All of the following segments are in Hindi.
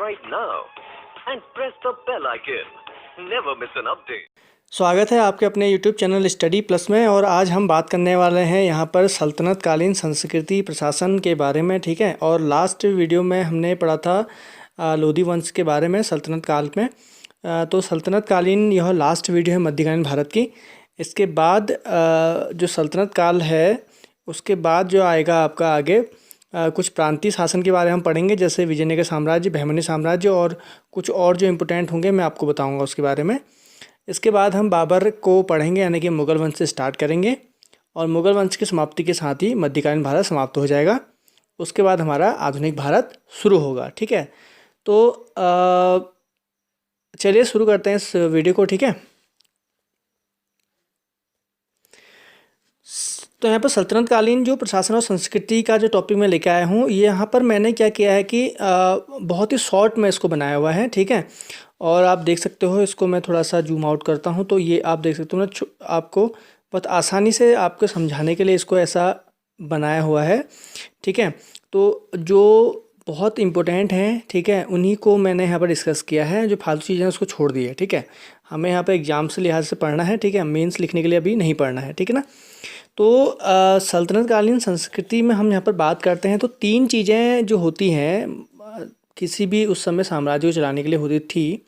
right now and press the bell icon. Never miss an update. स्वागत है आपके अपने YouTube चैनल स्टडी प्लस में। और आज हम बात करने वाले हैं यहाँ पर सल्तनत कालीन संस्कृति प्रशासन के बारे में, ठीक है। और लास्ट वीडियो में हमने पढ़ा था लोधी वंश के बारे में सल्तनत काल में। तो सल्तनत कालीन यह लास्ट वीडियो है मध्यकालीन भारत की। इसके बाद जो सल्तनत काल है उसके बाद जो आएगा आपका आगे कुछ प्रांतीय शासन के बारे में हम पढ़ेंगे, जैसे विजयनगर साम्राज्य, बहमनी साम्राज्य और कुछ और जो इम्पोर्टेंट होंगे मैं आपको बताऊँगा उसके बारे में। इसके बाद हम बाबर को पढ़ेंगे, यानी कि मुग़ल वंश से स्टार्ट करेंगे और मुग़ल वंश की समाप्ति के साथ ही मध्यकालीन भारत समाप्त हो जाएगा। उसके बाद हमारा आधुनिक भारत शुरू होगा, ठीक है। तो चलिए शुरू करते हैं इस वीडियो को, ठीक है। तो यहाँ पर सल्तनत कालीन जो प्रशासन और संस्कृति का जो टॉपिक मैं लेके आया हूँ, ये यहाँ पर मैंने क्या किया है कि बहुत ही शॉर्ट में इसको बनाया हुआ है, ठीक है। और आप देख सकते हो, इसको मैं थोड़ा सा जूम आउट करता हूँ तो ये आप देख सकते हो ना, आपको बहुत आसानी से आपको समझाने के लिए इसको ऐसा बनाया हुआ है, ठीक है। तो जो बहुत इम्पोर्टेंट हैं, ठीक है, उन्हीं को मैंने यहाँ पर डिस्कस किया है। जो फालतू चीज़ें उसको छोड़ दी है, ठीक है। हमें यहाँ पर एग्जाम से लिहाज से पढ़ना है, ठीक है, मेंस लिखने के लिए अभी नहीं पढ़ना है, ठीक है ना। तो सल्तनत कालीन संस्कृति में हम यहाँ पर बात करते हैं तो तीन चीज़ें जो होती हैं किसी भी उस समय साम्राज्य को चलाने के लिए होती थी,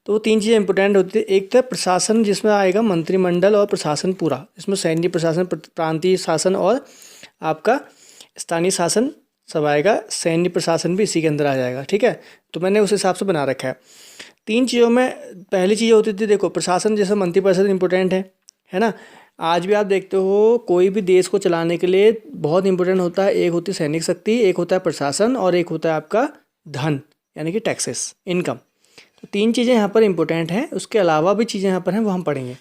तो वो तीन चीज़ें इंपॉर्टेंट होती थी। एक था प्रशासन, जिसमें आएगा मंत्रिमंडल और प्रशासन पूरा, इसमें सैन्य प्रशासन, प्रांतीय शासन और आपका स्थानीय शासन सब आएगा। सैन्य प्रशासन भी इसी के अंदर आ जाएगा, ठीक है। तो मैंने उस हिसाब से बना रखा है। तीन चीज़ों में पहली चीज़ होती थी, देखो प्रशासन जैसे मंत्रिपरिषद इंपॉर्टेंट है ना। आज भी आप देखते हो कोई भी देश को चलाने के लिए बहुत इंपॉर्टेंट होता है, एक होती है सैनिक शक्ति, एक होता है प्रशासन और एक होता है आपका धन, यानी कि टैक्सेस, इनकम। तो तीन चीज़ें यहाँ पर इंपॉर्टेंट हैं। उसके अलावा भी चीज़ें यहाँ पर हैं, वो हम पढ़ेंगे।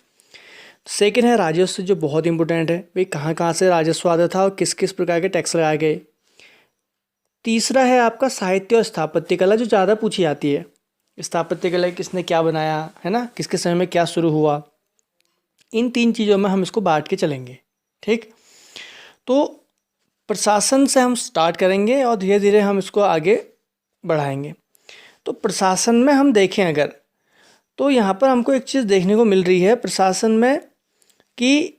सेकंड है राजस्व, जो बहुत इंपॉर्टेंट है, भाई कहाँ कहाँ से राजस्व आता था और किस किस प्रकार के टैक्स लगाए गए। तीसरा है आपका साहित्य और स्थापत्य कला, जो ज़्यादा पूछी जाती है। स्थापत्य कला किसने क्या बनाया है ना, किसके समय में क्या शुरू हुआ। इन तीन चीज़ों में हम इसको बांट के चलेंगे, ठीक। तो प्रशासन से हम स्टार्ट करेंगे और धीरे धीरे हम इसको आगे बढ़ाएंगे। तो प्रशासन में हम देखें अगर, तो यहाँ पर हमको एक चीज़ देखने को मिल रही है प्रशासन में कि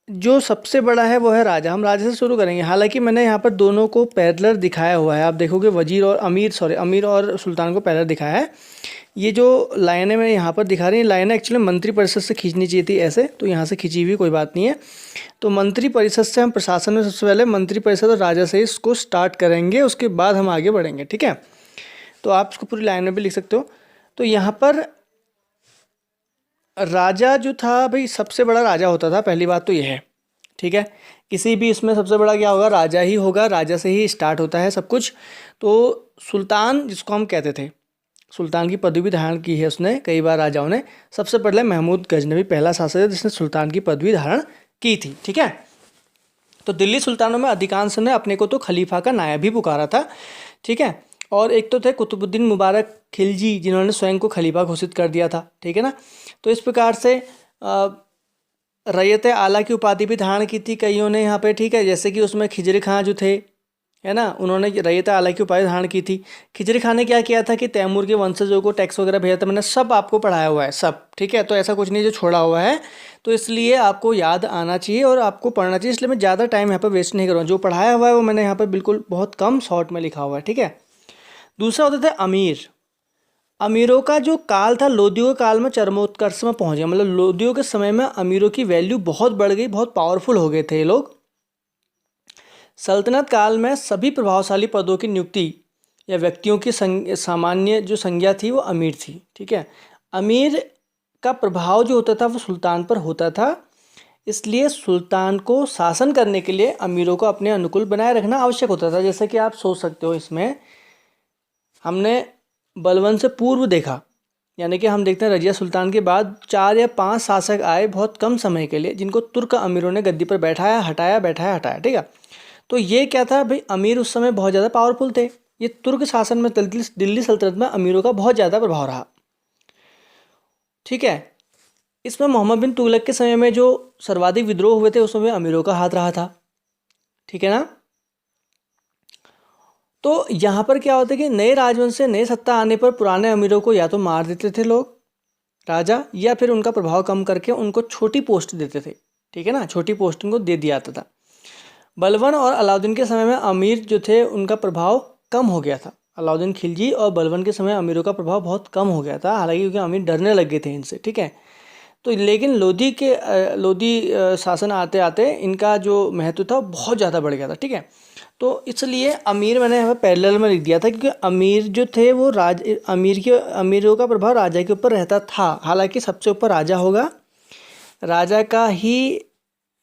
जो सबसे बड़ा है वो है राजा। हम राजा से शुरू करेंगे। हालांकि मैंने यहाँ पर दोनों को पैरेलल दिखाया हुआ है, आप देखोगे वजीर और अमीर और सुल्तान को पैरेलल दिखाया है। ये जो लाइनें मैं यहाँ पर दिखा रही हैं, लाइनें एक्चुअली मंत्री परिषद से खींचनी चाहिए थी ऐसे, तो यहाँ से खींची हुई कोई बात नहीं है। तो मंत्री परिषद से हम प्रशासन में सबसे पहले मंत्री परिषद और राजा से इसको स्टार्ट करेंगे, उसके बाद हम आगे बढ़ेंगे, ठीक है। तो आप इसको पूरी लाइन में भी लिख सकते हो। तो यहाँ पर राजा जो था, भाई सबसे बड़ा राजा होता था, पहली बात तो यह है, ठीक है। किसी भी इसमें सबसे बड़ा क्या होगा, राजा ही होगा, राजा से ही स्टार्ट होता है सब कुछ। तो सुल्तान जिसको हम कहते थे, सुल्तान की पदवी भी धारण की है उसने कई बार राजाओं ने। सबसे पहले महमूद गजनवी पहला शासक है जिसने सुल्तान की पदवी धारण की थी, ठीक है। तो दिल्ली सुल्तानों में अधिकांश ने अपने को तो खलीफा का नायब ही पुकारा था, ठीक है। और एक तो थे कुतुबुद्दीन मुबारक खिलजी, जिन्होंने स्वयं को खलीफा घोषित कर दिया था, ठीक है ना। तो इस प्रकार से रैयत आला की उपाधि भी धारण की थी कईयों ने यहाँ पे, ठीक है। जैसे कि उसमें खिजर खां जो थे, है ना, उन्होंने रैयत आला की उपाधि धारण की थी। खिजर खां ने क्या किया था कि तैमूर के वंशजों को टैक्स वगैरह भेजा था। मैंने सब आपको पढ़ाया हुआ है, सब, ठीक है। तो ऐसा कुछ नहीं जो छोड़ा हुआ है, तो इसलिए आपको याद आना चाहिए और आपको पढ़ना चाहिए। इसलिए मैं ज़्यादा टाइम यहाँ पर वेस्ट नहीं कर रहा हूँ। जो पढ़ाया हुआ है वो मैंने यहाँ पर बिल्कुल बहुत कम शॉर्ट में लिखा हुआ है, ठीक है। दूसरा होता था अमीर। अमीरों का जो काल था, लोदियों के काल में चरमोत्कर्ष में पहुंच गया। मतलब लोदियों के समय में अमीरों की वैल्यू बहुत बढ़ गई, बहुत पावरफुल हो गए थे ये लोग। सल्तनत काल में सभी प्रभावशाली पदों की नियुक्ति या व्यक्तियों की सामान्य जो संज्ञा थी वो अमीर थी, ठीक है। अमीर का प्रभाव जो होता था वो सुल्तान पर होता था, इसलिए सुल्तान को शासन करने के लिए अमीरों को अपने अनुकूल बनाए रखना आवश्यक होता था। जैसे कि आप सोच सकते हो, इसमें हमने बलबन से पूर्व देखा, यानी कि हम देखते हैं रजिया सुल्तान के बाद 4 या 5 शासक आए बहुत कम समय के लिए, जिनको तुर्क अमीरों ने गद्दी पर बैठाया हटाया, बैठाया हटाया, ठीक है। तो ये क्या था भाई, अमीर उस समय बहुत ज़्यादा पावरफुल थे। ये तुर्क शासन में दिल्ली सल्तनत में अमीरों का बहुत ज़्यादा प्रभाव रहा, ठीक है। इसमें मोहम्मद बिन तुगलक के समय में जो सर्वाधिक विद्रोह हुए थे उसमें अमीरों का हाथ रहा था, ठीक है ना। तो यहाँ पर क्या होता है कि नए राजवंश से नए सत्ता आने पर पुराने अमीरों को या तो मार देते थे लोग राजा, या फिर उनका प्रभाव कम करके उनको छोटी पोस्ट देते थे, ठीक है ना, छोटी पोस्ट उनको दे दिया जाता था। बलबन और अलाउद्दीन के समय में अमीर जो थे उनका प्रभाव कम हो गया था। अलाउद्दीन खिलजी और बलबन के समय अमीरों का प्रभाव बहुत कम हो गया था, हालांकि क्योंकि अमीर डरने लग गए थे इनसे, ठीक है। तो लेकिन लोधी शासन आते आते इनका जो महत्व था बहुत ज़्यादा बढ़ गया था, ठीक है। तो इसलिए अमीर मैंने यहाँ पैरेलल में लिख दिया था, क्योंकि अमीर जो थे वो अमीरों का प्रभाव राजा के ऊपर रहता था। हालांकि सबसे ऊपर राजा होगा, राजा का ही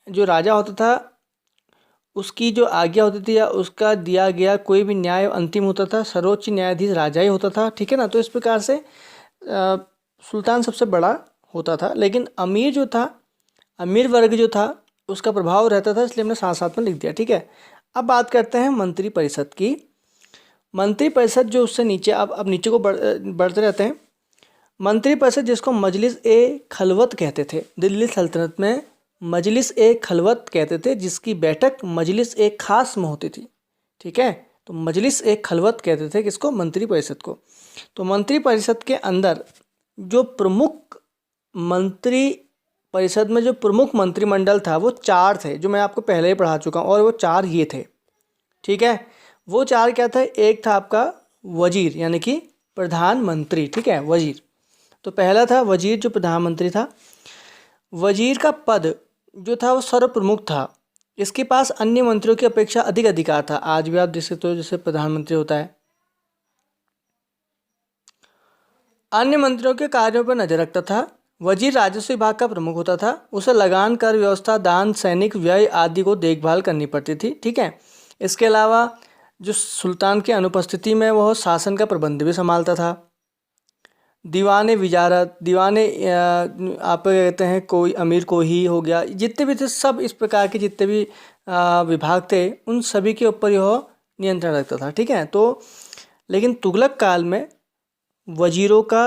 जो राजा होता था उसकी जो आज्ञा होती थी या उसका दिया गया कोई भी न्याय अंतिम होता था, सर्वोच्च न्यायाधीश राजा ही होता था, ठीक है ना। तो इस प्रकार से सुल्तान सबसे बड़ा होता था, लेकिन अमीर जो था, अमीर वर्ग जो था उसका प्रभाव रहता था, इसलिए हमने साथ साथ में लिख दिया, ठीक है। अब बात करते हैं मंत्री परिषद की। मंत्री परिषद जो उससे नीचे, अब नीचे को बढ़ते रहते हैं। मंत्री परिषद जिसको मजलिस ए खलवत कहते थे, दिल्ली सल्तनत में मजलिस ए खलवत कहते थे, जिसकी बैठक मजलिस ए खास में होती थी, ठीक है। तो मजलिस ए खलवत कहते थे किसको, मंत्री परिषद को। तो मंत्री परिषद के अंदर जो प्रमुख मंत्री परिषद में जो प्रमुख मंत्रिमंडल था वो 4 थे, जो मैं आपको पहले ही पढ़ा चुका हूँ, और वो 4 ये थे, ठीक है। वो 4 क्या थे, एक था आपका वजीर यानी कि प्रधानमंत्री, ठीक है, वजीर। तो पहला था वजीर जो प्रधानमंत्री था। वजीर का पद जो था वो सर्व प्रमुख था, इसके पास अन्य मंत्रियों की अपेक्षा अधिक अधिकार था। आज भी आप देख सकते हो जैसे प्रधानमंत्री होता है, अन्य मंत्रियों के कार्यों पर नजर रखता था। वजीर राजस्व विभाग का प्रमुख होता था, उसे लगान, कर व्यवस्था, दान, सैनिक व्यय आदि को देखभाल करनी पड़ती थी, ठीक है। इसके अलावा जो सुल्तान की अनुपस्थिति में वह शासन का प्रबंध भी संभालता था। दीवाने विजारत, दीवाने आप कहते हैं कोई अमीर को ही हो गया, जितने भी थे सब इस प्रकार के जितने भी विभाग थे उन सभी के ऊपर यह नियंत्रण रखता था, ठीक है। तो लेकिन तुगलक काल में वजीरों का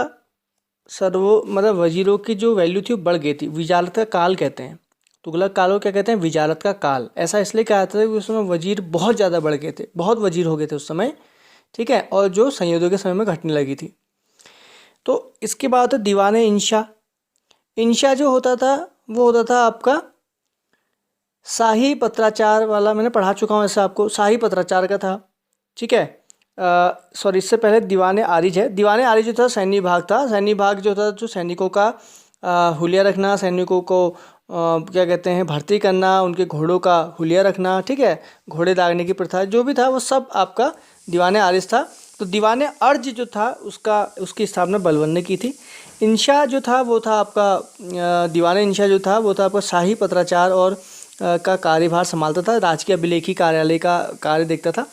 मतलब वजीरों की जो वैल्यू थी वो बढ़ गई थी। विजारत का काल कहते हैं, तुगलक काल को क्या कहते हैं, विजारत का काल। ऐसा इसलिए कहा जाता है कि उस समय वजीर बहुत ज़्यादा बढ़ गए थे, बहुत वजीर हो गए थे उस समय, ठीक है, और जो संयोगों के समय में घटने लगी थी। तो इसके बाद दीवाने इंशा। इंशा जो होता था वो होता था आपका शाही पत्राचार वाला, मैंने पढ़ा चुका हूँ ऐसा आपको, शाही पत्राचार का था, ठीक है। सॉरी, इससे पहले दीवाने आरिज है। दीवाने आरिज जो था सैन्य विभाग था। सैन्य विभाग जो था जो सैनिकों का हुलिया रखना, सैनिकों को क्या कहते हैं भर्ती करना, उनके घोड़ों का हुलिया रखना, ठीक है, घोड़े दागने की प्रथा जो भी था वो सब आपका दीवाने आरिज था। तो दीवाने अर्ज जो था उसकी स्थापना बलबन ने की थी। इंशा जो था वो था आपका दीवाने इंशा जो था वो था आपका शाही पत्राचार और का कार्यभार संभालता था, राजकीय अभिलेखी कार्यालय का कार्य देखता था।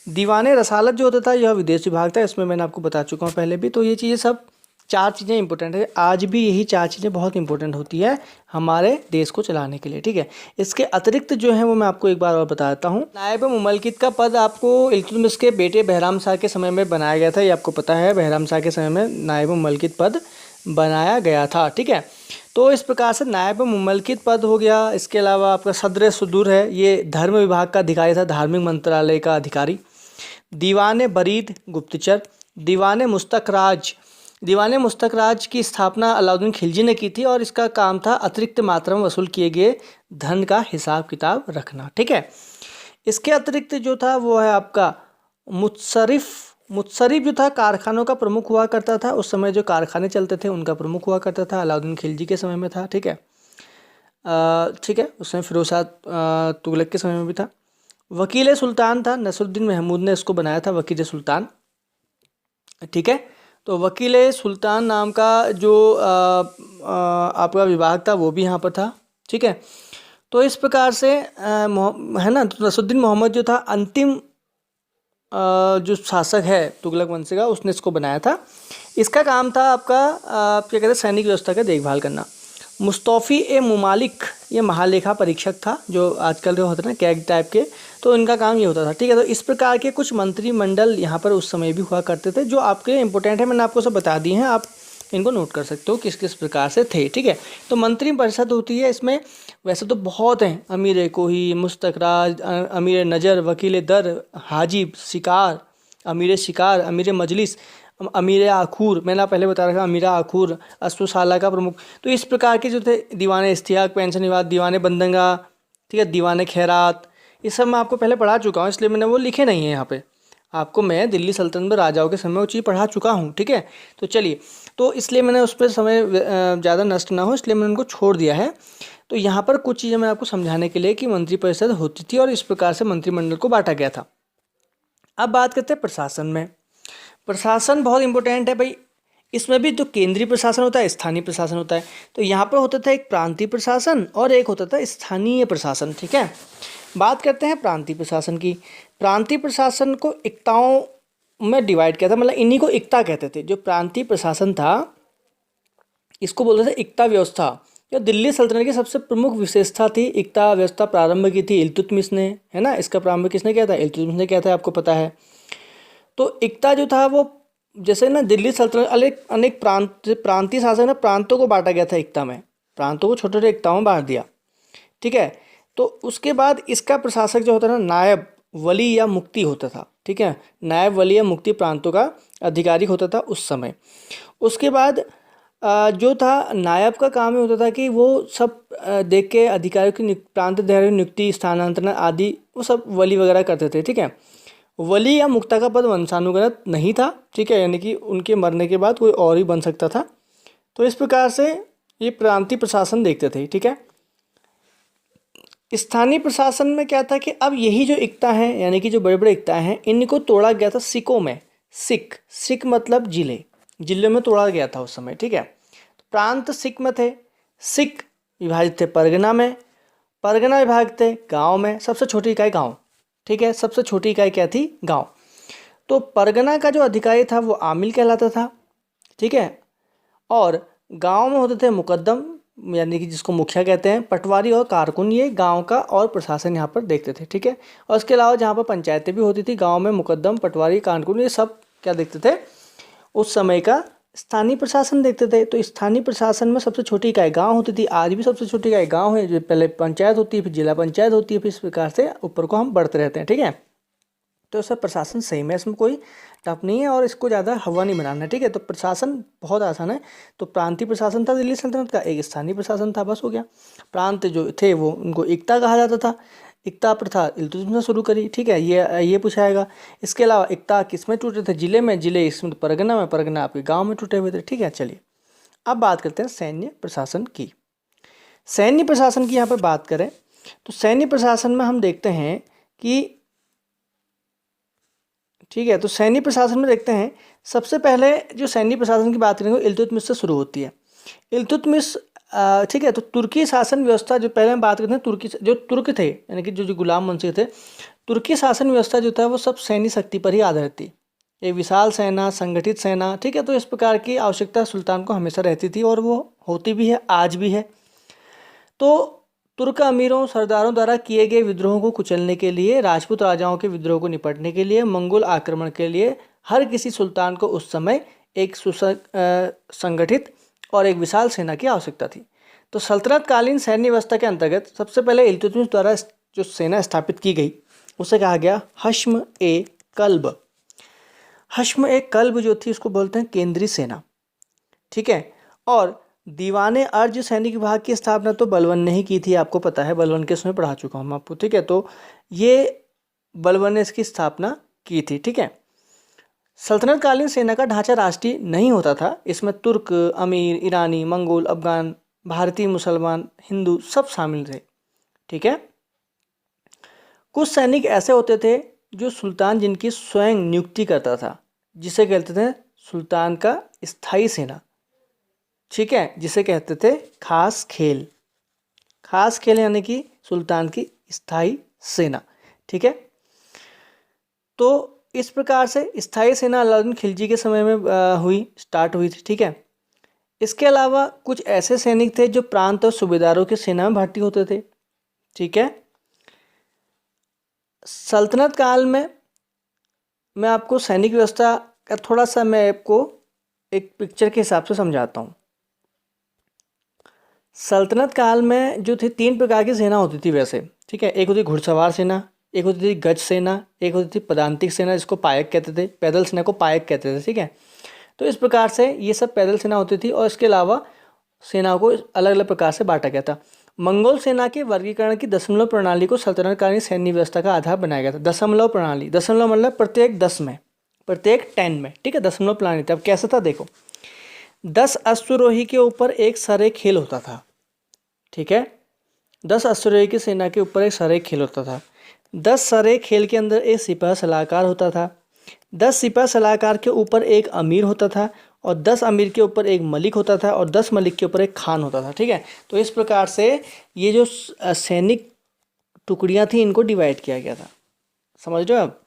दीवाने रसालत जो होता था यह विदेश विभाग था, इसमें मैंने आपको बता चुका हूँ पहले भी। तो ये चीज़ें सब 4 चीज़ें इंपॉर्टेंट है, आज भी यही 4 चीज़ें बहुत इंपॉर्टेंट होती है हमारे देश को चलाने के लिए, ठीक है। इसके अतिरिक्त जो है वो मैं आपको एक बार और बता देता हूँ। नायब मुमलकित का पद आपको इल्तुतमिश के बेटे बहराम शाह के समय में बनाया गया था, ये आपको पता है, बहराम शाह के समय में नायब मुमलकित पद बनाया गया था, ठीक है। तो इस प्रकार से नायब मुमलकित पद हो गया। इसके अलावा आपका सदर सुदूर है, ये धर्म विभाग का अधिकारी था, धार्मिक मंत्रालय का अधिकारी। दीवाने बरीद गुप्तचर। दीवाने मुस्तखराज, दीवाने मुस्तखराज की स्थापना अलाउद्दीन खिलजी ने की थी और इसका काम था अतिरिक्त मात्रा में वसूल किए गए धन का हिसाब किताब रखना, ठीक है। इसके अतिरिक्त जो था वो है आपका मुत्सरिफ। मुत्सरिफ जो था कारखानों का प्रमुख हुआ करता था, उस समय जो कारखाने चलते थे उनका प्रमुख हुआ करता था, अलाउद्दीन खिलजी के समय में था, ठीक है, ठीक है, उस समय फिरोज शाह तुगलक के समय में भी था। वकील सुल्तान था, नसरुद्दीन महमूद ने इसको बनाया था वकील सुल्तान, ठीक है। तो वकील सुल्तान नाम का जो आपका विभाग था वो भी यहाँ पर था, ठीक है। तो इस प्रकार से है ना, तो नसरुद्दीन मोहम्मद जो था अंतिम जो शासक है तुगलक वंश का, उसने इसको बनाया था। इसका काम था आपका क्या कहते हैं सैनिक व्यवस्था का देखभाल करना। मुस्तौफ़ी ए मुमालिक ये महालेखा परीक्षक था, जो आजकल जो होते हैं ना कैग टाइप के, तो इनका काम ये होता था, ठीक है। तो इस प्रकार के कुछ मंत्रिमंडल यहाँ पर उस समय भी हुआ करते थे, जो आपके इंपॉर्टेंट है, मैंने आपको सब बता दिए हैं। आप इनको नोट कर सकते हो किस किस प्रकार से थे, ठीक है। तो मंत्री परिषद होती है, इसमें वैसे तो बहुत हैं, अमीर कोही, मुस्तक राज, अमीर नज़र, वकील दर, हाजिब शिकार, अमीर शिकार, अमीर मजलिस, अमीर आखूर, मैंने पहले बता रखा अमीर आखूर, अश्वशाला का प्रमुख। तो इस प्रकार के जो थे दीवान इश्तियाक, पेंशन विवाद, दीवान बंदंगा, ठीक है, दीवान खैरात, ये सब मैं आपको पहले पढ़ा चुका हूँ, इसलिए मैंने वो लिखे नहीं है यहाँ पे। आपको मैं दिल्ली सल्तनत में राजाओं के समय वो चीज़ पढ़ा चुका हूँ, ठीक है। तो चलिए, तो इसलिए मैंने उस पर समय ज़्यादा नष्ट ना हो इसलिए मैंने उनको छोड़ दिया है। तो यहाँ पर कुछ चीज़ें मैं आपको समझाने के लिए कि मंत्रिपरिषद होती थी और इस प्रकार से मंत्रिमंडल को बांटा गया था। अब बात करते हैं प्रशासन में। प्रशासन बहुत इंपॉर्टेंट है भाई। इसमें भी जो केंद्रीय प्रशासन होता है, स्थानीय प्रशासन होता है। तो यहाँ पर होता था एक प्रांतीय प्रशासन और एक होता था स्थानीय प्रशासन, ठीक है। बात करते हैं प्रांतीय प्रशासन की। प्रांतीय प्रशासन को इक्ताओं में डिवाइड किया था, मतलब इन्हीं को इक्ता कहते थे। जो प्रांतीय प्रशासन था इसको बोलते थे इक्ता व्यवस्था। जो दिल्ली सल्तनत की सबसे प्रमुख विशेषता थी, इक्ता व्यवस्था प्रारंभ की थी इल्तुतमिश ने, है ना। इसका प्रारंभ किसने किया था? इल्तुतमिश ने किया था, आपको पता है। तो इक्ता जो था वो जैसे ना दिल्ली सल्तनत अनेक प्रांतीय शासन में प्रांतों को बांटा गया था इक्ता में, प्रांतों को छोटे छोटे इक्ताओं में बांट दिया, ठीक है। तो उसके बाद इसका प्रशासक जो होता था नायब वली या मुक्ति होता था, ठीक है। नायब वली या मुक्ति प्रांतों का अधिकारी होता था उस समय। उसके बाद जो था नायब का काम ये होता था कि वो सब देख के अधिकारियों की प्रांत अधिकारी नियुक्ति, स्थानांतरण आदि वो सब वली वगैरह करते थे, ठीक है। वली या मुक्ता का पद वंशानुगत नहीं था, ठीक है, यानी कि उनके मरने के बाद कोई और ही बन सकता था। तो इस प्रकार से ये प्रांतीय प्रशासन देखते थे, ठीक है। स्थानीय प्रशासन में क्या था कि अब यही जो इक्ता है, यानी कि जो बड़े बड़े इक्ता हैं, इनको तोड़ा गया था सिकों में। सिक मतलब जिले, जिले में तोड़ा गया था उस समय, ठीक है। प्रांत सिक में थे, सिक विभाजित थे परगना में, परगना विभाग थे गांव में। सबसे छोटी इकाई गांव, ठीक है, सबसे छोटी इकाई क्या थी? गांव। तो परगना का जो अधिकारी था वो आमिल कहलाता था, ठीक है। और गांव में होते थे मुकद्दम, यानी कि जिसको मुखिया कहते हैं, पटवारी और कारकुन, ये गांव का और प्रशासन यहाँ पर देखते थे, ठीक है। और इसके अलावा जहाँ पर पंचायतें भी होती थी, गांव में मुकद्दम, पटवारी, कारकुन, ये सब क्या देखते थे? उस समय का स्थानीय प्रशासन देखते थे। तो स्थानीय प्रशासन में सबसे छोटी इकाई गांव होती थी, आज भी सबसे छोटी इकाई गांव है। जो पहले पंचायत होती है, फिर जिला पंचायत होती है, फिर इस प्रकार से ऊपर को हम बढ़ते रहते हैं, ठीक है। तो सब प्रशासन सही में, इसमें कोई टफ नहीं है और इसको ज़्यादा हवा नहीं बनाना है, ठीक है। तो प्रशासन बहुत आसान है। तो प्रांतीय प्रशासन था दिल्ली सल्तनत का, एक स्थानीय प्रशासन था, बस हो गया। प्रांत जो थे वो उनको इक्ता कहा जाता था। इक्ता प्रथा इल्तुतमिश ने शुरू करी, ठीक है, ये पूछाएगा। इसके अलावा इक्ता किस में टूटे थे? जिले में, जिले इसमें परगना में, परगना आपके गाँव में टूटे हुए थे, ठीक है। चलिए अब बात करते हैं सैन्य प्रशासन की। सैन्य प्रशासन की यहाँ पर बात करें तो सैन्य प्रशासन में हम देखते हैं कि, ठीक है, तो सैन्य प्रशासन में देखते हैं सबसे पहले जो सैन्य प्रशासन की बात करेंगे इल्तुतमिश से शुरू होती है। इल्तुतमिश, ठीक है। तो तुर्की शासन व्यवस्था जो पहले हम बात करते हैं, तुर्की जो तुर्क थे, यानी कि जो गुलाम वंशी थे, तुर्की शासन व्यवस्था जो था वो सब सैन्य शक्ति पर ही आधारित थी। एक विशाल सेना, संगठित सेना, ठीक है। तो इस प्रकार की आवश्यकता सुल्तान को हमेशा रहती थी और वो होती भी है, आज भी है। तो तुर्क अमीरों सरदारों द्वारा किए गए विद्रोहों को कुचलने के लिए, राजपूत राजाओं के विद्रोह को निपटने के लिए, मंगोल आक्रमण के लिए हर किसी सुल्तान को उस समय एक संगठित और एक विशाल सेना की आवश्यकता थी। तो सल्तनतकालीन सैन्य व्यवस्था के अंतर्गत सबसे पहले इल्तुतमिश द्वारा जो सेना स्थापित की गई उसे कहा गया हश्म ए कल्ब। हश्म ए कल्ब जो थी उसको बोलते हैं केंद्रीय सेना, ठीक है। और दीवाने अर्ध सैनिक विभाग की स्थापना तो बलबन ने ही की थी, आपको पता है, बलबन के उसमें पढ़ा चुका हूँ मैं आपको, ठीक है। तो ये बलबन ने इसकी स्थापना की थी, ठीक है। सल्तनतकालीन सेना का ढांचा राष्ट्रीय नहीं होता था। इसमें तुर्क, अमीर, ईरानी, मंगोल, अफगान, भारतीय, मुसलमान, हिंदू सब शामिल थे, ठीक है। कुछ सैनिक ऐसे होते थे जो सुल्तान जिनकी स्वयं नियुक्ति करता था, जिसे कहते थे सुल्तान का स्थायी सेना, ठीक है, जिसे कहते थे खास खेल। खास खेल यानी कि सुल्तान की स्थायी सेना, ठीक है। तो इस प्रकार से स्थायी सेना अलाउद्दीन खिलजी के समय में स्टार्ट हुई थी, ठीक है। इसके अलावा कुछ ऐसे सैनिक थे जो प्रांत और सूबेदारों की सेना में भर्ती होते थे, ठीक है। सल्तनत काल में मैं आपको सैनिक व्यवस्था का थोड़ा सा मैं आपको एक पिक्चर के हिसाब से समझाता हूँ। सल्तनत काल में जो थी 3 प्रकार की सेना होती थी वैसे, ठीक है। एक होती घुड़सवार सेना, एक होती थी गज सेना, एक होती थी पदांतिक सेना जिसको पायक कहते थे, पैदल सेना को पायक कहते थे, ठीक है। तो इस प्रकार से ये सब पैदल सेना होती थी और इसके अलावा सेनाओं को अलग अलग प्रकार से बांटा गया था। मंगोल सेना के वर्गीकरण की दशमलव प्रणाली को सल्तनतकालीन सैन्य व्यवस्था का आधार बनाया गया था। दशमलव प्रणाली, दशमलव मतलब प्रत्येक 10 में, प्रत्येक 10 में, ठीक है, दशमलव प्रणाली थी। अब कैसा था देखो, 10 अश्वरोही के ऊपर एक सरे खेल होता था, ठीक है। 10 अश्वरोही की सेना के ऊपर एक सरे खेल होता था। 10 सरे खेल के अंदर एक सिपाही सलाहकार होता था। 10 सिपाही सलाहकार के ऊपर एक अमीर होता था और 10 अमीर के ऊपर एक मलिक होता था और 10 मलिक के ऊपर एक खान होता था, ठीक है। तो इस प्रकार से ये जो सैनिक टुकड़ियाँ थी इनको डिवाइड किया गया था, समझ रहे हो। अब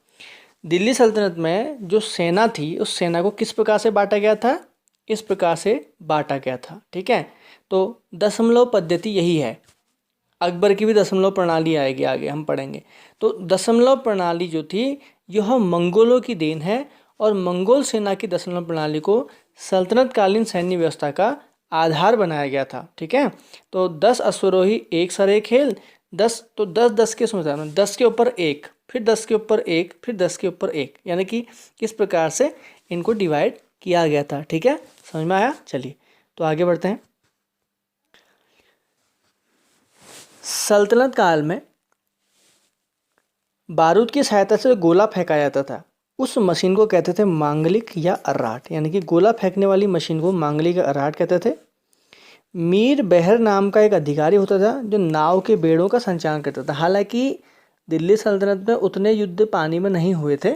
दिल्ली सल्तनत में जो सेना थी उस सेना को किस प्रकार से बांटा गया था, इस प्रकार से बांटा गया था, ठीक है। तो दशमलव पद्धति यही है। अकबर की भी दशमलव प्रणाली आएगी, आगे हम पढ़ेंगे। तो दशमलव प्रणाली जो थी यह मंगोलों की देन है और मंगोल सेना की दशमलव प्रणाली को सल्तनतकालीन सैन्य व्यवस्था का आधार बनाया गया था, ठीक है। तो 10 अश्वरोही एक सरे खेल, 10 तो 10 10 के समझा, 10 के ऊपर एक, फिर 10 के ऊपर एक, फिर 10 के ऊपर एक, यानी कि किस प्रकार से इनको डिवाइड किया गया था, ठीक है। समझ में आया। चलिए तो आगे बढ़ते हैं। सल्तनत काल में बारूद की सहायता से गोला फेंका जाता था, उस मशीन को कहते थे मांगलिक या अर्राट, यानी कि गोला फेंकने वाली मशीन को मांगलिक या अर्राट कहते थे। मीर बहर नाम का एक अधिकारी होता था जो नाव के बेड़ों का संचालन करता था। हालांकि दिल्ली सल्तनत में उतने युद्ध पानी में नहीं हुए थे,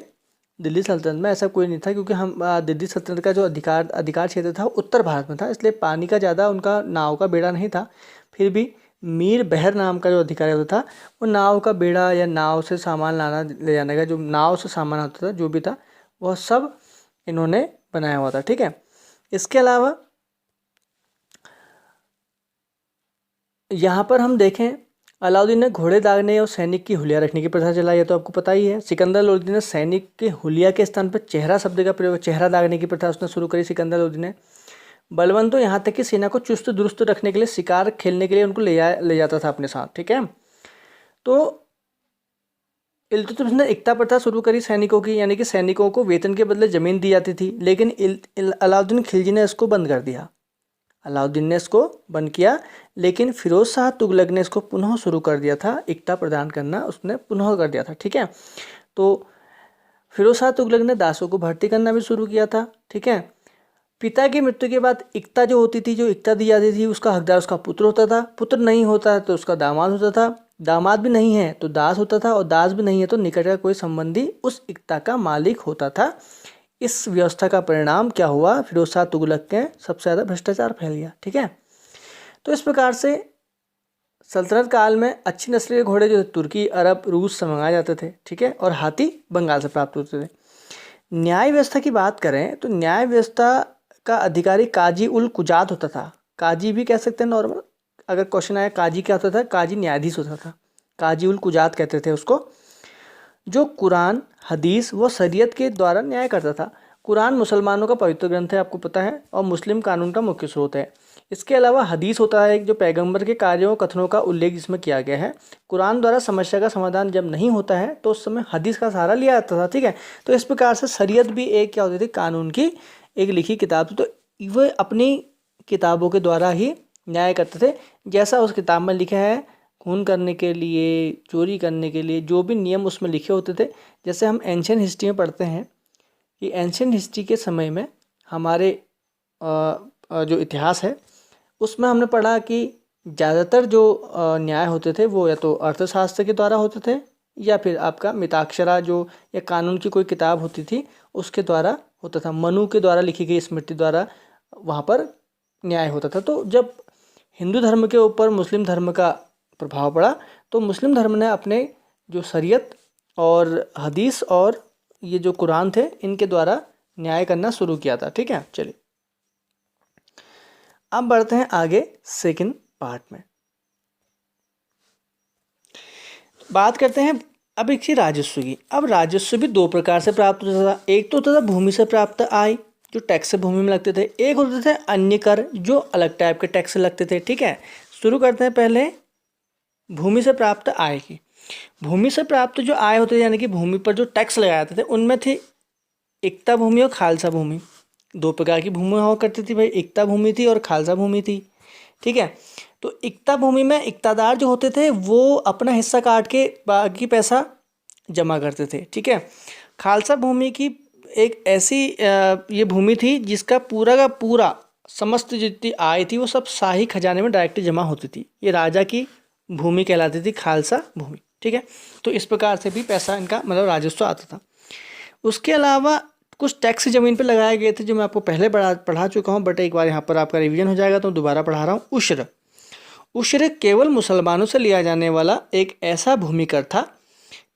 दिल्ली सल्तनत में ऐसा कोई नहीं था, क्योंकि हम दिल्ली सल्तनत का जो अधिकार क्षेत्र था उत्तर भारत में था, इसलिए पानी का ज़्यादा उनका नाव का बेड़ा नहीं था। फिर भी मीर बहर नाम का जो अधिकारी होता था वो नाव का बेड़ा या नाव से सामान लाना ले जाने का, जो नाव से सामान होता था जो भी था वह सब इन्होंने बनाया हुआ था, ठीक है। इसके अलावा यहाँ पर हम देखें, अलाउद्दीन ने घोड़े दागने और सैनिक की हुलिया रखने की प्रथा चलाई है, तो आपको पता ही है। सिकंदर लोदी ने सैनिक के हुलिया के स्थान पर चेहरा शब्द का प्रयोग, चेहरा दागने की प्रथा उसने शुरू करी सिकंदर लोदी ने। बलबन तो यहाँ तक कि सेना को चुस्त दुरुस्त रखने के लिए, शिकार खेलने के लिए उनको ले जाता था अपने साथ, ठीक है। तो इल्तुतमिश ने एकता प्रथा शुरू करी सैनिकों की, यानी कि सैनिकों को वेतन के बदले ज़मीन दी जाती थी, लेकिन अलाउद्दीन खिलजी ने इसको बंद कर दिया। अलाउद्दीन ने इसको बंद किया, लेकिन फिरोज शाह तुगलक ने इसको पुनः शुरू कर दिया था, एकता प्रदान करना उसने पुनः कर दिया था, ठीक है। तो फिरोज शाह तुगलक ने दासों को भर्ती करना भी शुरू किया था, ठीक है। पिता की मृत्यु के बाद एकता जो होती थी, जो एकता दी जाती थी, उसका हकदार उसका पुत्र होता था, पुत्र नहीं होता तो उसका दामाद होता था, दामाद भी नहीं है तो दास होता था, और दास भी नहीं है तो निकट का कोई संबंधी उस एकता का मालिक होता था। इस व्यवस्था का परिणाम क्या हुआ, फिरोज शाह तुगलक के सबसे ज़्यादा भ्रष्टाचार फैल गया, ठीक है। तो इस प्रकार से सल्तनत काल में अच्छी नस्ल के घोड़े जो तुर्की, अरब, रूस से मंगाए जाते थे, ठीक है, और हाथी बंगाल से प्राप्त होते थे। न्याय व्यवस्था की बात करें तो न्याय व्यवस्था का अधिकारी काजी उल कुजात होता था, काजी भी कह सकते हैं नॉर्मल, अगर क्वेश्चन आया काजी क्या होता था, काजी न्यायाधीश होता था, काजी उल कुजात कहते थे उसको, जो कुरान, हदीस व शरीयत के द्वारा न्याय करता था। कुरान मुसलमानों का पवित्र ग्रंथ है, आपको पता है, और मुस्लिम कानून का मुख्य स्रोत है। इसके अलावा हदीस होता है जो पैगंबर के कार्यों कथनों का उल्लेख जिसमें किया गया है। कुरान द्वारा समस्या का समाधान जब नहीं होता है तो उस समय हदीस का सहारा लिया जाता था, ठीक है। तो इस प्रकार से शरीयत भी एक क्या होती थी, कानून की एक लिखी किताब थी। तो वह अपनी किताबों के द्वारा ही न्याय करते थे, जैसा उस किताब में लिखा है, खून करने के लिए, चोरी करने के लिए जो भी नियम उसमें लिखे होते थे। जैसे हम एंशियंट हिस्ट्री में पढ़ते हैं कि एंशियंट हिस्ट्री के समय में हमारे जो इतिहास है उसमें हमने पढ़ा कि ज़्यादातर जो न्याय होते थे वो या तो अर्थशास्त्र के द्वारा होते थे, या फिर आपका मिताक्षरा जो या कानून की कोई किताब होती थी उसके द्वारा होता था, मनु के द्वारा लिखी गई स्मृति द्वारा वहाँ पर न्याय होता था। तो जब हिंदू धर्म के ऊपर मुस्लिम धर्म का प्रभाव पड़ा तो मुस्लिम धर्म ने अपने जो शरीयत और हदीस और ये जो कुरान थे इनके द्वारा न्याय करना शुरू किया था, ठीक है। चलिए अब बढ़ते हैं आगे सेकंड पार्ट में, बात करते हैं अब एक राजस्व की। अब राजस्व भी दो प्रकार से प्राप्त होता था, एक तो होता था भूमि से प्राप्त आय जो टैक्स से भूमि में लगते थे। एक होते थे अन्य कर, जो अलग टाइप के टैक्स से लगते थे। ठीक है, शुरू करते हैं पहले भूमि से प्राप्त आय की। भूमि से प्राप्त जो आय होते थे, यानी कि भूमि पर जो टैक्स लगाए जाते थे, उनमें थी इक्ता भूमि और खालसा भूमि। दो प्रकार की भूमि हुआ करती थी भाई, इक्ता भूमि थी और खालसा भूमि थी। ठीक है, तो इक्ता भूमि में इक्तादार जो होते थे वो अपना हिस्सा काट के बाकी पैसा जमा करते थे। ठीक है, खालसा भूमि की एक ऐसी ये भूमि थी जिसका पूरा का पूरा समस्त जितनी आय थी वो सब शाही खजाने में डायरेक्ट जमा होती थी। ये राजा की भूमि कहलाती थी खालसा भूमि। ठीक है, तो इस प्रकार से भी पैसा इनका मतलब राजस्व आता था। उसके अलावा कुछ टैक्स ज़मीन पर लगाए गए थे जो मैं आपको पहले पढ़ा चुका हूँ, बट एक बार यहाँ पर आपका रिवीजन हो जाएगा तो दोबारा पढ़ा रहा हूँ। उश्र। उश्र केवल मुसलमानों से लिया जाने वाला एक ऐसा भूमि कर था,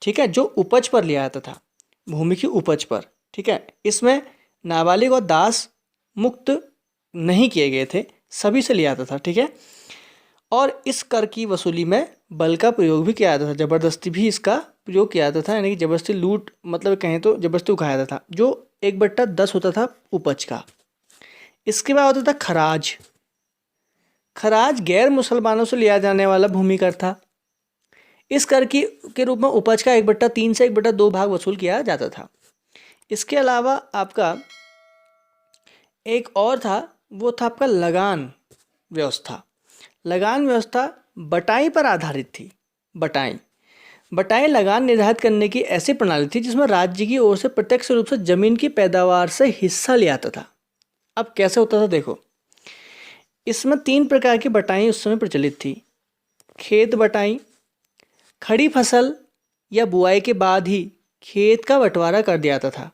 ठीक है, जो उपज पर लिया जाता था, भूमि की उपज पर। ठीक है, इसमें नाबालिग और दास मुक्त नहीं किए गए थे, सभी से लिया जाता था। ठीक है, और इस कर की वसूली में बल का प्रयोग भी किया जाता था, ज़बरदस्ती भी इसका प्रयोग किया जाता था, यानी कि ज़बरदस्ती लूट, मतलब कहें तो ज़बरदस्ती उठाया जाता था, जो 1/10 होता था उपज का। इसके बाद होता था खराज। खराज गैर मुसलमानों से लिया जाने वाला भूमि कर था। इस कर के रूप में उपज का 1/3 से 1/2 भाग वसूल किया जाता था। इसके अलावा आपका एक और था, वो था आपका लगान व्यवस्था। लगान व्यवस्था बटाई पर आधारित थी। बटाई लगान निर्धारित करने की ऐसी प्रणाली थी जिसमें राज्य की ओर से प्रत्यक्ष रूप से जमीन की पैदावार से हिस्सा लिया जाता था। अब कैसे होता था देखो, इसमें 3 प्रकार की बटाई उस समय प्रचलित थी। खेत बटाई, खड़ी फसल या बुआई के बाद ही खेत का बंटवारा कर दिया जाता था।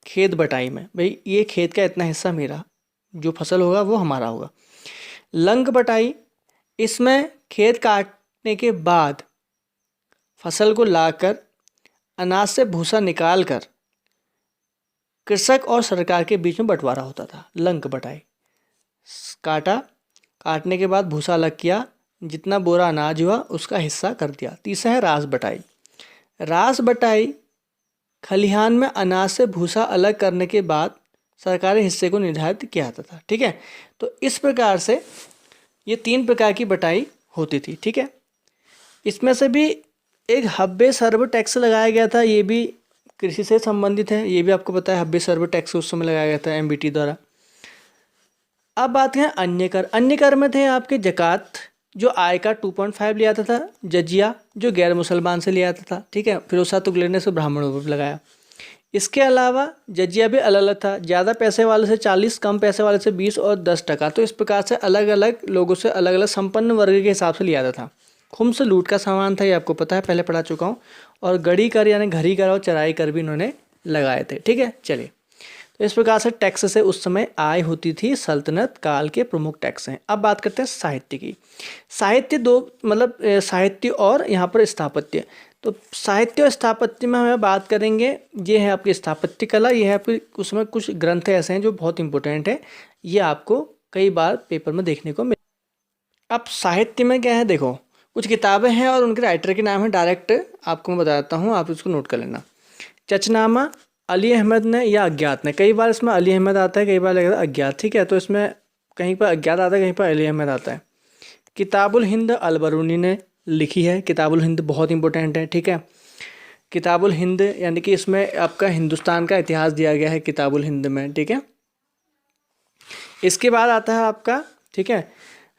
खेत बटाई में भाई ये खेत का इतना हिस्सा मेरा, जो फसल होगा वो हमारा होगा। लंग बटाई, इसमें खेत काटने के बाद फसल को लाकर अनाज से भूसा निकाल कर कृषक और सरकार के बीच में बंटवारा होता था। लंग बटाई, काटने के बाद भूसा अलग किया, जितना बोरा अनाज हुआ उसका हिस्सा कर दिया। तीसरा है रास बटाई। रास बटाई खलिहान में अनाज से भूसा अलग करने के बाद सरकारी हिस्से को निर्धारित किया जाता था। ठीक है, तो इस प्रकार से ये 3 प्रकार की बटाई होती थी। ठीक है, इसमें से भी एक हब्बे सर्व टैक्स लगाया गया था, ये भी कृषि से संबंधित है। ये भी आपको पता है, हब्बे सर्व टैक्स उस समय लगाया गया था एमबीटी द्वारा। अब बात है अन्य कर। अन्य कर में थे आपके जकात, जो आय का 2.5 लिया जाता था। जजिया, जो गैर मुसलमान से लिया जाता था। ठीक है, फिरोज शाह तुगलक ने इसे ब्राह्मणों पर लगाया। इसके अलावा जजिया भी अलग अलग था, ज़्यादा पैसे वाले से 40, कम पैसे वाले से 20 और 10%। तो इस प्रकार से अलग अलग लोगों से अलग अलग संपन्न वर्ग के हिसाब से लिया जाता था। खुम्स लूट का सामान था, ये आपको पता है, पहले पढ़ा चुका हूँ। और गड़ी कर यानी घड़ी कर और चराई कर भी इन्होंने लगाए थे। ठीक है, चलिए, तो इस प्रकार से टैक्स से उस समय आय होती थी। सल्तनत काल के प्रमुख टैक्स हैं। अब बात करते हैं साहित्य की। साहित्य दो मतलब साहित्य और यहाँ पर स्थापत्य। तो साहित्य और स्थापत्य में हमें बात करेंगे, ये है आपकी स्थापत्य कला, ये है आपकी, उसमें कुछ ग्रंथ ऐसे हैं जो बहुत इंपॉर्टेंट है, ये आपको कई बार पेपर में देखने को मिले। अब साहित्य में क्या है देखो, कुछ किताबें हैं और उनके राइटर के नाम है, डायरेक्ट आपको मैं बताता हूँ, आप इसको नोट कर लेना। चचनामा अली अहमद ने या अज्ञात ने, कई बार इसमें अली अहमद आता है, कई बार लगता है अज्ञात। ठीक है, तो इसमें कहीं पर अज्ञात आता है, कहीं पर अली अहमद आता है। किताबुल हिंद अलबरूनी ने लिखी है। किताबुल हिंद बहुत इंपॉर्टेंट है। ठीक है, किताबुल हिंद यानी कि इसमें आपका हिंदुस्तान का इतिहास दिया गया है किताबुल हिंद में। ठीक है, इसके बाद आता है आपका, ठीक है,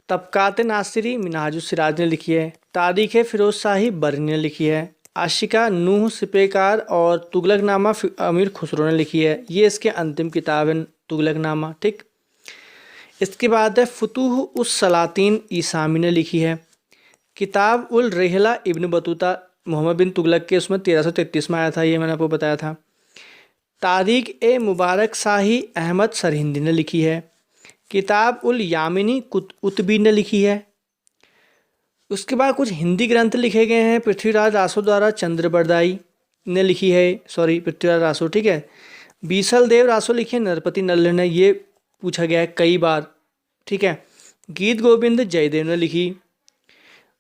तबकात नासिरी मिनहाजुस सिराज ने लिखी है। तारीख़ फ़िरोज़ शाही बरनी ने लिखी है। आशिका नूह सिपेकार और तुगलकनामा अमीर खुसरो ने लिखी है। ये इसके अंतिम किताब है, तुगलकनामा। ठीक, इसके बाद है फुतूह उस सलातीन ईसामी ने लिखी है। किताब उल रहला इब्न बतूता मोहम्मद बिन तुगलक के उसमें 1333 में आया था, ये मैंने आपको बताया था। तारीख़ ए मुबारक शाही अहमद सरहिंदी ने लिखी है। किताब उल यामिनी कुतबी ने लिखी है। उसके बाद कुछ हिंदी ग्रंथ लिखे गए हैं, पृथ्वीराज रासो द्वारा चंद्रबरदाई ने लिखी है, पृथ्वीराज रासो। ठीक है, बीसल देव रासो लिखे नरपति नल्ल ने, ये पूछा गया है कई बार। ठीक है, गीत गोविंद जयदेव ने लिखी।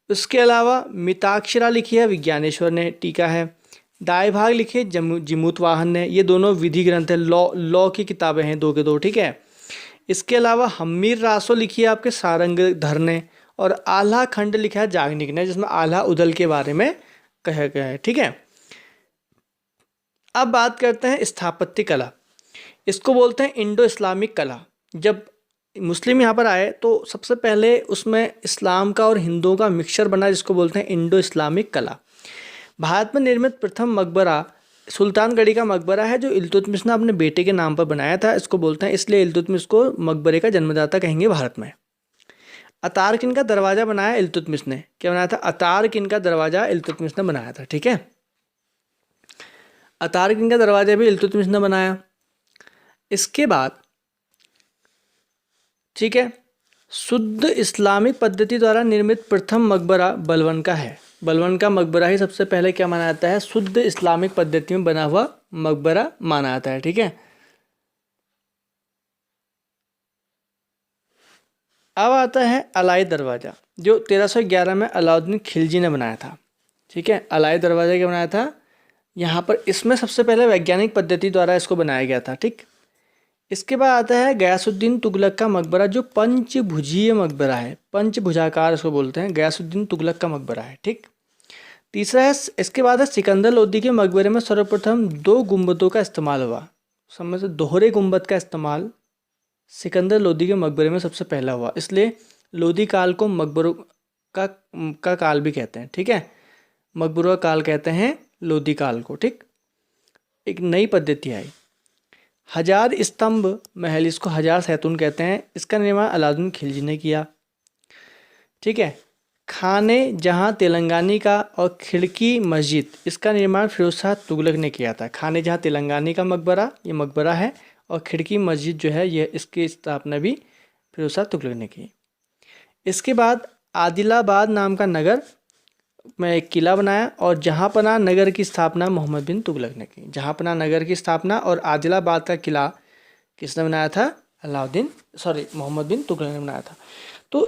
उसके अलावा मिताक्षरा लिखी है, विज्ञानेश्वर ने टीका है। दाएं भाग लिखे जिमूतवाहन ने, ये दोनों विधि ग्रंथ है, लॉ की किताबें हैं, 2 के 2, ठीक है। इसके अलावा हम्मीर रासो लिखी है आपके सारंगधर ने, और आल्हा खंड लिखा है याग्निक ने, जिसमें आल्हा उदल के बारे में कहा गया है, ठीक है। अब बात करते हैं स्थापत्य कला, इसको बोलते हैं इंडो इस्लामिक कला। जब मुस्लिम यहाँ पर आए तो सबसे पहले उसमें इस्लाम का और हिंदुओं का मिक्सचर बना, जिसको बोलते हैं इंडो इस्लामिक कला। भारत में निर्मित प्रथम मकबरा सुल्तानगढ़ी का मकबरा है, जो इल्तुतमिश ने अपने बेटे के नाम पर बनाया था, इसको बोलते हैं, इसलिए इल्तुतमिश को मकबरे का जन्मदाता कहेंगे भारत में। अतारकिन का दरवाज़ा बनाया इल्तुतमिश ने, क्या बनाया था? अतारकिन का दरवाज़ा इल्तुतमिश ने बनाया था, ठीक है। अतारकिन का दरवाज़ा भी इल्तुतमिश ने बनाया। इसके बाद, ठीक है, शुद्ध इस्लामिक पद्धति द्वारा निर्मित प्रथम मकबरा बलवन का है। बलवन का मकबरा ही सबसे पहले क्या माना जाता है? शुद्ध इस्लामिक पद्धति में बना हुआ मकबरा माना जाता है, ठीक है। अब आता है अलाई दरवाज़ा, जो 1311 में अलाउद्दीन खिलजी ने बनाया था, ठीक है। अलाई दरवाज़ा क्या बनाया था यहाँ पर? इसमें सबसे पहले वैज्ञानिक पद्धति द्वारा इसको बनाया गया था, ठीक। इसके बाद आता है गयासुद्दीन तुगलक का मकबरा, जो पंचभुजीय मकबरा है, पंचभुजाकार इसको बोलते हैं, गयासुद्दीन तुगलक का मकबरा है, ठीक। तीसरा है, इसके बाद है सिकंदर लोदी के मकबरे में सर्वप्रथम 2 गुंबदों का इस्तेमाल हुआ। समझ से दोहरे गुंबद का इस्तेमाल सिकंदर लोदी के मकबरे में सबसे पहला हुआ, इसलिए लोदी काल को मकबरों का काल भी कहते हैं, ठीक है। मकबरों का काल कहते हैं लोदी काल को, ठीक। एक नई पद्धति आई, हजार स्तंभ महल, इसको हजार सैतून कहते हैं, इसका निर्माण अलाउद्दीन खिलजी ने किया, ठीक है। खाने जहां तेलंगानी का और खिड़की मस्जिद, इसका निर्माण फिरोज शाह तुगलक ने किया था। खाने जहां तेलंगानी का मकबरा, ये मकबरा है, और खिड़की मस्जिद जो है, ये इसकी स्थापना भी फिरोज शाह तुगलक ने की। इसके बाद आदिलाबाद नाम का नगर में एक किला बनाया, और जहांपनाह नगर की स्थापना मोहम्मद बिन तुगलक ने की। जहांपनाह नगर की स्थापना और आदिलाबाद का किला किसने बनाया था? मोहम्मद बिन तुगलक ने बनाया था। तो